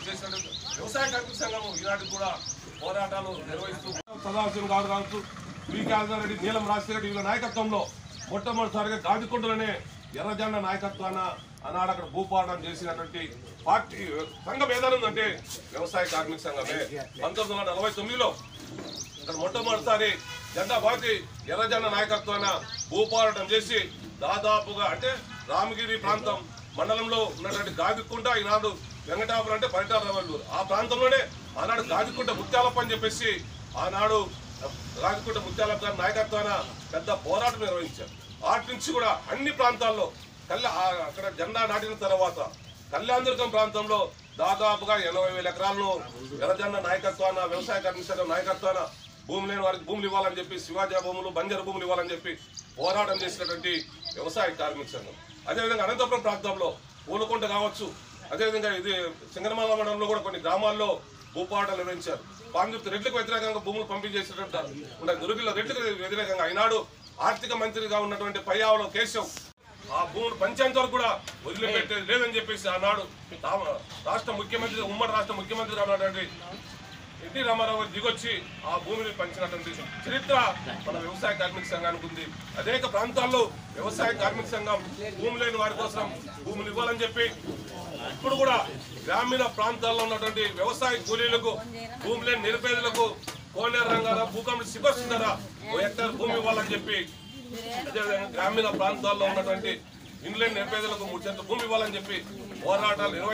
చేసినటువంటి వ్యవసాయ కార్మిక సంఘం ఈనాటికి కూడా పోరాటాలు నిర్వహిస్తూ సదాశివం గారు కావచ్చు, వి రెడ్డి, నీలం రాజశేఖర వీళ్ళ నాయకత్వంలో మొట్టమొదటిసారిగా గాదికొండలనే ఎర్రజెండా నాయకత్వాన ఆనాడు అక్కడ భూపాఠం చేసినటువంటి పార్టీ సంఘం ఏదైనా వ్యవసాయ కార్మిక సంఘమే. 1949లో ఇక్కడ మొట్టమొదటిసారి జెండా పార్టీ ఎర్రజెండా నాయకత్వాన భూపోరాటం చేసి దాదాపుగా అంటే రామగిరి ప్రాంతం మండలంలో ఉన్నటువంటి గాదికుంట, ఈనాడు వెంకటాపురం అంటే పరిటాల ఆ ప్రాంతంలోనే ఆనాడు గాదికుంట ముత్యాలప్ప అని చెప్పేసి ఆనాడు గాదికుంట ముత్యాలప్ప గారి నాయకత్వాన పెద్ద పోరాటం నిర్వహించారు. వాటి నుంచి కూడా అన్ని ప్రాంతాల్లో అక్కడ జెండా నాటిన తర్వాత కళ్యాణదుర్గం ప్రాంతంలో దాదాపుగా 80,000 ఎకరాలను ఎర్రజెండా నాయకత్వాన వ్యవసాయ కార్మిక సంఘం నాయకత్వాన భూమి లేని వారికి భూములు ఇవ్వాలని చెప్పి, శివాజీ భూములు, బంజరు భూములు ఇవ్వాలని చెప్పి పోరాటం చేసినటువంటి వ్యవసాయ కార్మిక సంఘం. అదేవిధంగా అనంతపురం ప్రాంతంలో పూలకొండ కావచ్చు, అదేవిధంగా ఇది సింగనమాల మండలంలో కూడా కొన్ని గ్రామాల్లో భూపోరాటాలు నిర్వహించారు. పాండుప్తి రెడ్లకు వ్యతిరేకంగా భూములు పంపించేసినట్టు దుర్గిల రెడ్లకు వ్యతిరేకంగా ఈనాడు ఆర్థిక మంత్రిగా ఉన్నటువంటి పయ్యావులో కేశవ్ ఆ భూములు పంచేంత వరకు కూడా వదిలిపెట్టేది లేదని చెప్పేసి ఆనాడు రాష్ట్ర ముఖ్యమంత్రి, ఉమ్మడి రాష్ట్ర ముఖ్యమంత్రిగా ఉన్నటువంటి ఎన్టీ రామారావు దిగొచ్చి ఆ భూమిని పంచినటువంటి చరిత్ర మన వ్యవసాయ కార్మిక సంఘానికి ఉంది. అనేక ప్రాంతాల్లో వ్యవసాయ కార్మిక సంఘం భూమి లేని వారి కోసం భూములు ఇవ్వాలని చెప్పి ఇప్పుడు కూడా గ్రామీణ ప్రాంతాల్లో ఉన్నటువంటి వ్యవసాయ కూలీలకు, భూమి లేని నిరుపేదలకు కోనేరు రంగారావు భూకంప సిఫార్సు ధర 1 హెక్టార్ భూమి ఇవ్వాలని చెప్పి, అదేవిధంగా గ్రామీణ ప్రాంతాల్లో ఉన్నటువంటి ఇండ్లేని నిరుపేదలకు 3 సెంట్ల భూమి ఇవ్వాలని చెప్పి పోరాటాలు